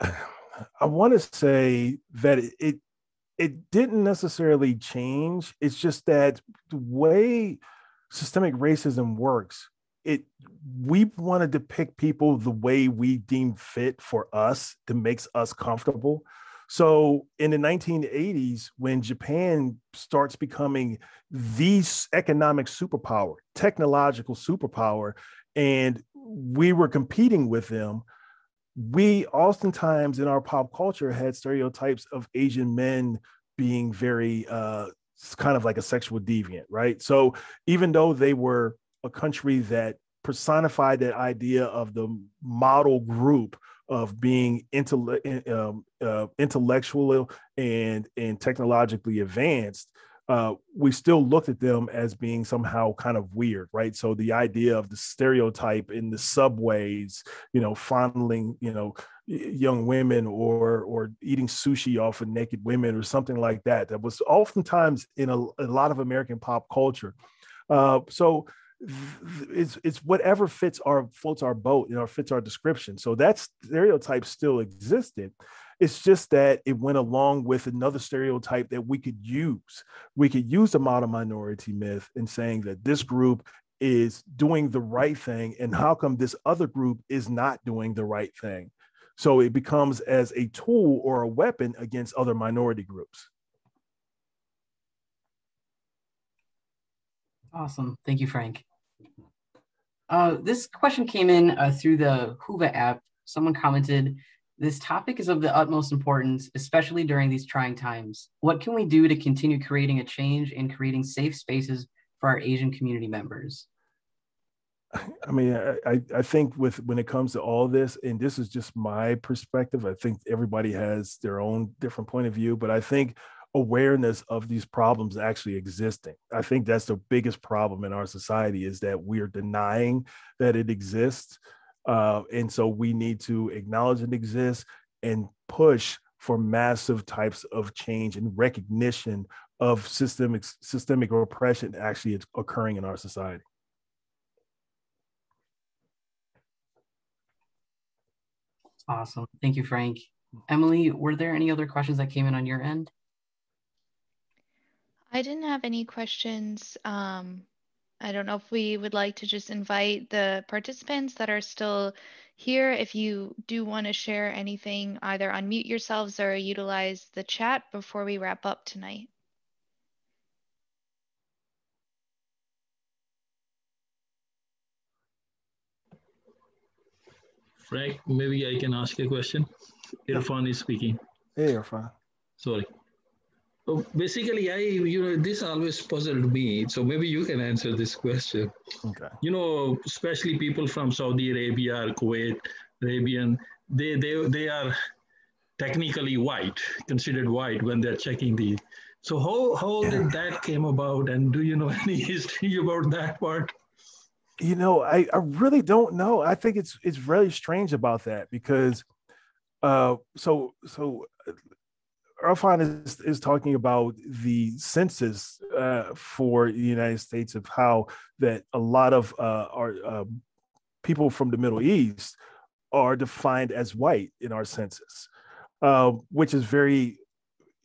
I want to say that it didn't necessarily change. It's just that the way systemic racism works, we want to depict people the way we deem fit for us, that makes us comfortable. So in the 1980s, when Japan starts becoming the economic superpower, technological superpower, and we were competing with them, we oftentimes in our pop culture had stereotypes of Asian men being very kind of like a sexual deviant, right? So even though they were a country that personified that idea of the model group of being intellectual and technologically advanced, we still looked at them as being somehow kind of weird, right? So the idea of the stereotype in the subways, fondling, young women or eating sushi off of naked women or something like that, that was oftentimes in a lot of American pop culture. So it's whatever floats our boat, fits our description. So that stereotype still existed. It's just that it went along with another stereotype that we could use. We could use the model minority myth in saying that this group is doing the right thing, and how come this other group is not doing the right thing? So it becomes as a tool or a weapon against other minority groups. Awesome. Thank you, Frank. This question came in through the Whova app. Someone commented, this topic is of the utmost importance, especially during these trying times. What can we do to continue creating a change and creating safe spaces for our Asian community members? I mean, I think when it comes to all this, and this is just my perspective, I think everybody has their own different point of view, but I think awareness of these problems actually existing. I think that's the biggest problem in our society, is that we're denying that it exists. And so we need to acknowledge it exists and push for massive types of change and recognition of systemic oppression actually occurring in our society. Awesome. Thank you, Frank. Emily, were there any other questions that came in on your end? I didn't have any questions. I don't know if we would like to just invite the participants that are still here. If you do want to share anything, either unmute yourselves or utilize the chat before we wrap up tonight. Frank, maybe I can ask a question. Irfan is speaking. Hey, Irfan. Sorry. So basically, this always puzzled me. So maybe you can answer this question. Okay. Especially people from Saudi Arabia or Kuwait, Arabian, they are technically white, considered white when they're checking the. So how did that came about? And do you know any history about that part? I really don't know. I think it's really strange about that, because so Irfan is talking about the census for the United States, of how that a lot of our people from the Middle East are defined as white in our census, which is very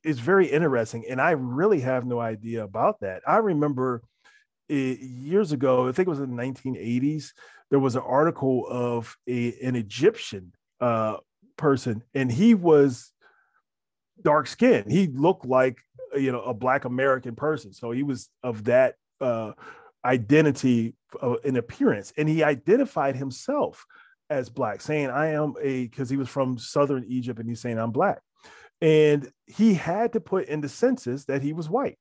interesting. And I really have no idea about that. I remember years ago, I think it was in the 1980s, there was an article of an Egyptian person, and he was dark skinned. He looked like, a Black American person. So he was of that identity in appearance. And he identified himself as Black, saying, because he was from Southern Egypt, and he's saying, I'm Black. And he had to put in the census that he was white.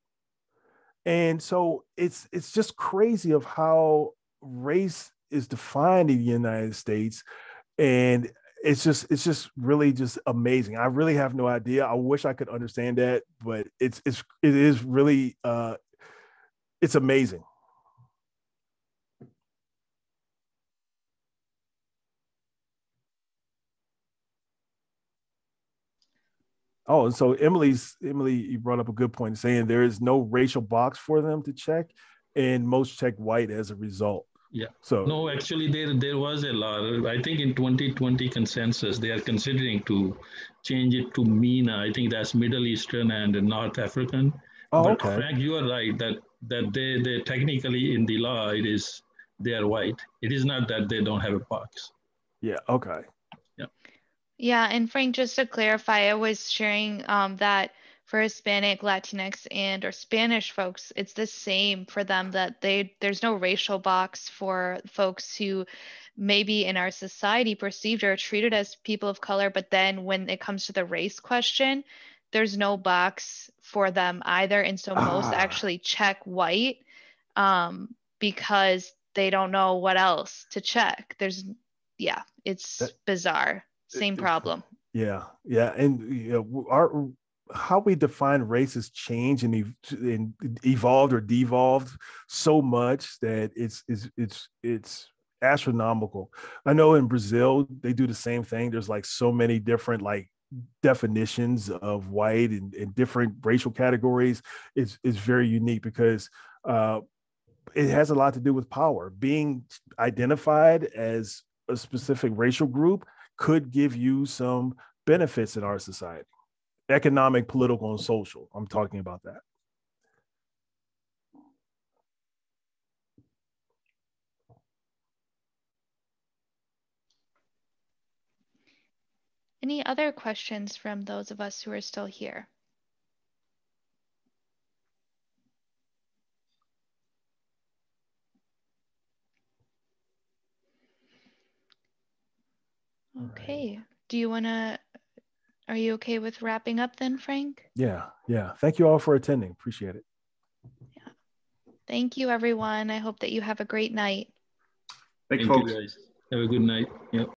And so it's just crazy of how race is defined in the United States. And it's just really just amazing. I really have no idea. I wish I could understand that, but it is really it's amazing. Oh, and so Emily, you brought up a good point, saying there is no racial box for them to check, and most check white as a result. Yeah. So no, actually, there was a law. I think in 2020 consensus, they are considering to change it to MENA. I think that's Middle Eastern and North African. Oh, but okay. Frank, you are right that they technically in the law they are white. It is not that they don't have a box. Yeah. Okay. Yeah. Yeah, and Frank, just to clarify, I was sharing that for Hispanic, Latinx, or Spanish folks, it's the same for them, that there's no racial box for folks who maybe in our society perceived or treated as people of color, but then when it comes to the race question, there's no box for them either. And so most actually check white because they don't know what else to check. It's bizarre. Same problem. Yeah, and how we define race has changed and evolved or devolved so much that it's astronomical. I know in Brazil they do the same thing. There's like so many different like definitions of white and different racial categories. It's very unique because it has a lot to do with power. Being identified as a specific racial group could give you some benefits in our society, economic, political, and social. I'm talking about that. Any other questions from those of us who are still here? Okay. Are you okay with wrapping up then, Frank? Yeah. Thank you all for attending. Appreciate it. Yeah. Thank you, everyone. I hope that you have a great night. Thank you, guys. Have a good night. Yep.